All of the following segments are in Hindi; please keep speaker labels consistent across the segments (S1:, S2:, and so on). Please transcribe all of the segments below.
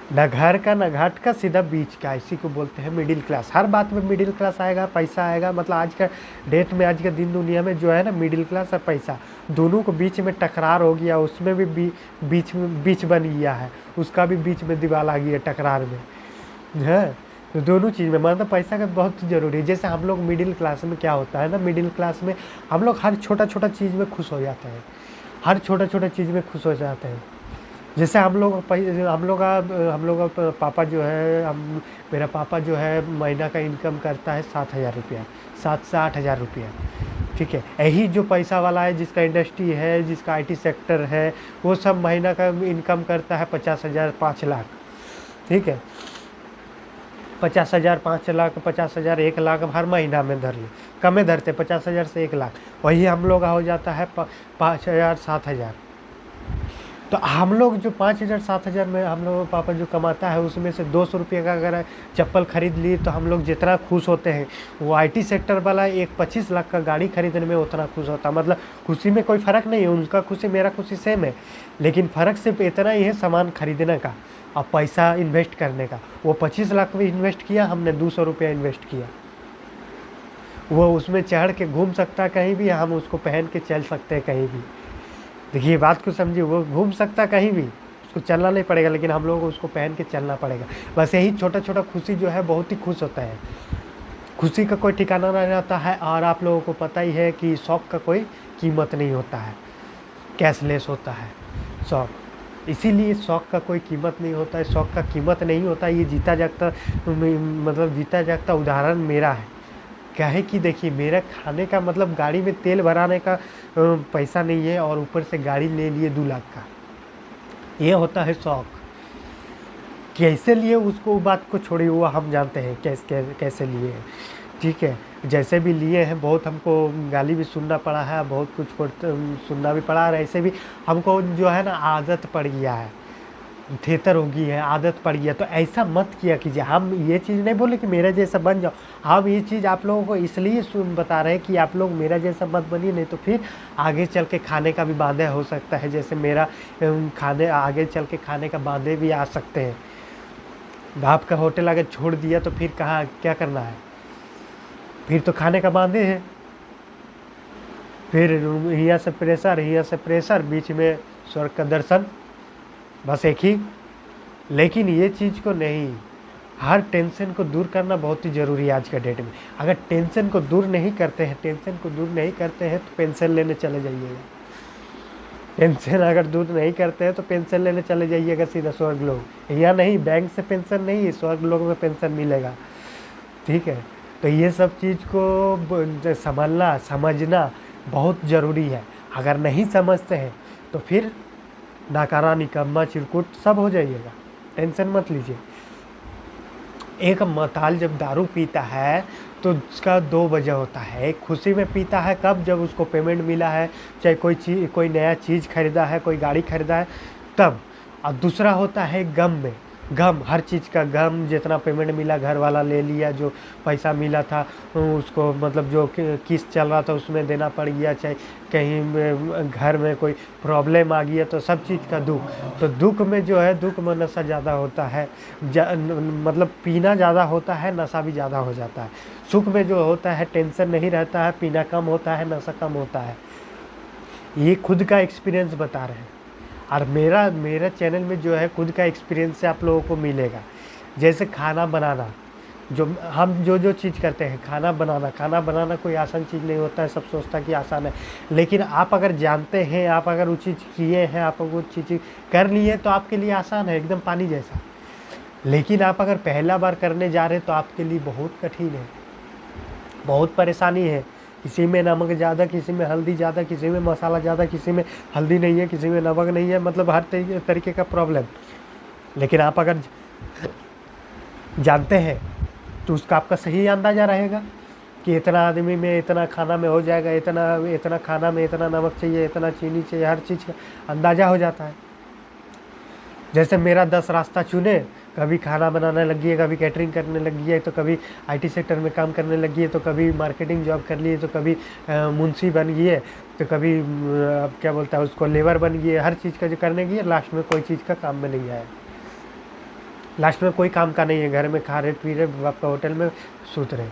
S1: ना घर का ना घाट का, सीधा बीच का, इसी को बोलते हैं मिडिल क्लास। हर बात में मिडिल क्लास आएगा, पैसा आएगा। मतलब आज का डेट में, आज के दिन दुनिया में जो है ना, मिडिल क्लास और पैसा दोनों को बीच में टकरार हो गया। उसमें भी बीच में बीच बन गया है, उसका भी बीच में दीवार आ गई है टकरार में, है। तो दोनों चीज़ में मतलब पैसा का बहुत ज़रूरी है। जैसे हम लोग मिडिल क्लास में क्या होता है ना, मिडिल क्लास में हम लोग हर छोटा छोटा चीज़ में खुश हो जाते हैं, हर छोटा छोटा चीज़ में खुश हो जाते हैं। जैसे हम लोग का पापा जो है, हम मेरा पापा जो है महीना का इनकम करता है 7,000 रुपया, 7 से 8 हज़ार रुपया। ठीक है, यही जो पैसा वाला है, जिसका इंडस्ट्री है, जिसका आईटी सेक्टर है, वो सब महीना का इनकम करता है 50,000, 5 लाख। ठीक है, 50,000, 5 लाख, 50,000, 1 लाख हर महीना में धर ले, कमे धरते 50,000 से 1 लाख। वही हम लोग का हो जाता है 5,000, 7,000। तो हम लोग जो 5,000, 7,000 में हम लोग पापा जो कमाता है, उसमें से 200 रुपये का अगर चप्पल खरीद ली, तो हम लोग जितना खुश होते हैं, वो आईटी सेक्टर वाला एक 25 लाख का गाड़ी खरीदने में उतना खुश होता है। मतलब खुशी में कोई फ़र्क नहीं है, उनका खुशी मेरा खुशी सेम है, लेकिन फ़र्क सिर्फ इतना ही है सामान खरीदने का और पैसा इन्वेस्ट करने का। वो 25 लाख में इन्वेस्ट किया, हमने 200 रुपया इन्वेस्ट किया। वो उसमें चढ़ के घूम सकता है कहीं भी, हम उसको पहन के चल सकते हैं कहीं भी। देखिए बात को समझिए, वो घूम सकता कहीं भी, उसको चलना नहीं पड़ेगा, लेकिन हम लोगों को उसको पहन के चलना पड़ेगा। बस यही छोटा छोटा खुशी जो है बहुत ही खुश होता है। खुशी का कोई ठिकाना नहीं रहता है। और आप लोगों को पता ही है कि शौक़ का कोई कीमत नहीं होता है, कैशलेस होता है शौक़। इसीलिए शौक़ का कोई कीमत नहीं होता है, शौक़ का कीमत नहीं होता। ये जीता जागता मतलब जीता जागता उदाहरण मेरा है। क्या है कि देखिए, मेरा खाने का मतलब गाड़ी में तेल भराने का पैसा नहीं है, और ऊपर से गाड़ी ले लिए 2 लाख का। ये होता है शौक़। कैसे लिए उसको, बात को छोड़िए, वो हम जानते हैं कैसे लिए हैं। ठीक है, जैसे भी लिए हैं, बहुत हमको गाली भी सुनना पड़ा है, बहुत कुछ को सुनना भी पड़ा, और ऐसे भी हमको जो है ना आदत पड़ गया है, थेतर हो गई है, आदत पड़ गया। तो ऐसा मत किया कीजिए। हम ये चीज़ नहीं बोले कि मेरा जैसा बन जाओ, हम ये चीज़ आप लोगों को इसलिए बता रहे हैं कि आप लोग मेरा जैसा मत बनिए, नहीं तो फिर आगे चल के खाने का भी बांधे हो सकता है। जैसे मेरा खाने आगे चल के खाने का बांधे भी आ सकते हैं। आपका होटल अगर छोड़ दिया तो फिर कहाँ क्या करना है, फिर तो खाने का बांधे है। फिर यहाँ से प्रेशर, यहाँ से प्रेशर, बीच में स्वर्ग का दर्शन, बस एक ही। लेकिन ये चीज़ को नहीं, हर टेंशन को दूर करना बहुत ही ज़रूरी है आज का डेट में। अगर टेंशन को दूर नहीं करते हैं, तो पेंशन लेने चले जाइएगा। पेंशन अगर दूर नहीं करते हैं तो पेंशन लेने चले जाइएगा सीधा स्वर्ग लोग। यहाँ नहीं, बैंक से पेंशन नहीं, स्वर्ग लोग में पेंशन मिलेगा। ठीक है, तो ये सब चीज़ को संभालना, समझना बहुत ज़रूरी है। अगर नहीं समझते हैं तो फिर नाकारा, निकम्मा, चिरकुट सब हो जाइएगा। टेंशन मत लीजिए। एक माताल जब दारू पीता है तो उसका 2 वजह होता है। एक खुशी में पीता है, कब, जब उसको पेमेंट मिला है, चाहे कोई नया चीज़ खरीदा है, कोई गाड़ी खरीदा है, तब। और दूसरा होता है गम में, गम, हर चीज़ का गम। जितना पेमेंट मिला, घर वाला ले लिया, जो पैसा मिला था उसको, मतलब जो किस्त चल रहा था उसमें देना पड़ गया, चाहे कहीं घर में कोई प्रॉब्लम आ गई है, तो सब चीज़ का दुख। तो दुख में जो है, दुख में नशा ज़्यादा होता है, मतलब पीना ज़्यादा होता है, नशा भी ज़्यादा हो जाता है। सुख में जो होता है टेंशन नहीं रहता है, पीना कम होता है, नशा कम होता है। ये खुद का एक्सपीरियंस बता रहे हैं। और मेरा चैनल में जो है खुद का एक्सपीरियंस से आप लोगों को मिलेगा। जैसे खाना बनाना, जो चीज़ करते हैं, खाना बनाना कोई आसान चीज़ नहीं होता है। सब सोचता है कि आसान है, लेकिन आप अगर जानते हैं, आप अगर वो चीज़ किए हैं, आप वो चीज़ कर लिए, तो आपके लिए आसान है, एकदम पानी जैसा। लेकिन आप अगर पहला बार करने जा रहे हैं तो आपके लिए बहुत कठिन है, बहुत परेशानी है। किसी में नमक ज़्यादा, किसी में हल्दी ज़्यादा, किसी में मसाला ज़्यादा, किसी में हल्दी नहीं है, किसी में नमक नहीं है, मतलब हर तरीके का प्रॉब्लम। लेकिन आप अगर जानते हैं तो उसका आपका सही अंदाज़ा रहेगा कि इतना आदमी में, इतना खाना में हो जाएगा, इतना खाना में इतना नमक चाहिए, इतना चीनी चाहिए, हर चीज़ का अंदाज़ा हो जाता है। जैसे मेरा 10 रास्ता चुने, कभी खाना बनाने लगी है, कभी कैटरिंग करने लगी है, तो कभी आईटी सेक्टर में काम करने लगी है, तो कभी मार्केटिंग जॉब कर ली है, तो कभी मुंशी बन गई है, तो कभी क्या बोलता है उसको, लेबर बन गई है। हर चीज़ का जो करने की है, लास्ट में कोई चीज़ का काम में नहीं आया। लास्ट में कोई काम का नहीं है, घर में खा रहे पी रहे, आपका होटल में सूत रहे।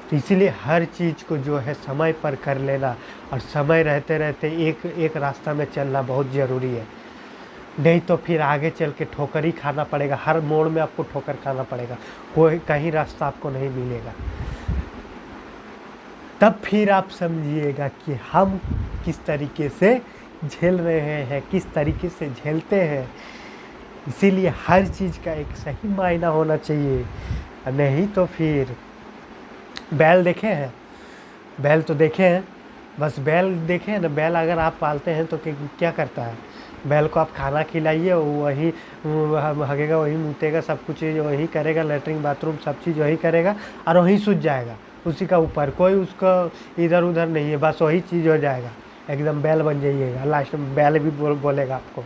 S1: तो इसीलिए हर चीज़ को जो है समय पर कर लेना और समय रहते रहते एक एक रास्ता में चलना बहुत ज़रूरी है। नहीं तो फिर आगे चल के ठोकर ही खाना पड़ेगा, हर मोड़ में आपको ठोकर खाना पड़ेगा, कोई कहीं रास्ता आपको नहीं मिलेगा। तब फिर आप समझिएगा कि हम किस तरीके से झेल रहे हैं, किस तरीके से झेलते हैं। इसीलिए हर चीज़ का एक सही मायना होना चाहिए, नहीं तो फिर बैल देखे हैं, बैल तो देखे हैं, बस बैल देखे हैं ना, बैल अगर आप पालते हैं तो क्या करता है, बैल को आप खाना खिलाइए, वही हगेगा, वही मूतेगा, सब कुछ वही करेगा, लेटरिन बाथरूम सब चीज़ वही करेगा और वही सूझ जाएगा, उसी का ऊपर कोई उसका इधर उधर नहीं है, बस वही चीज़ हो जाएगा, एकदम बैल बन जाइएगा। लास्ट में बैल भी बोलेगा आपको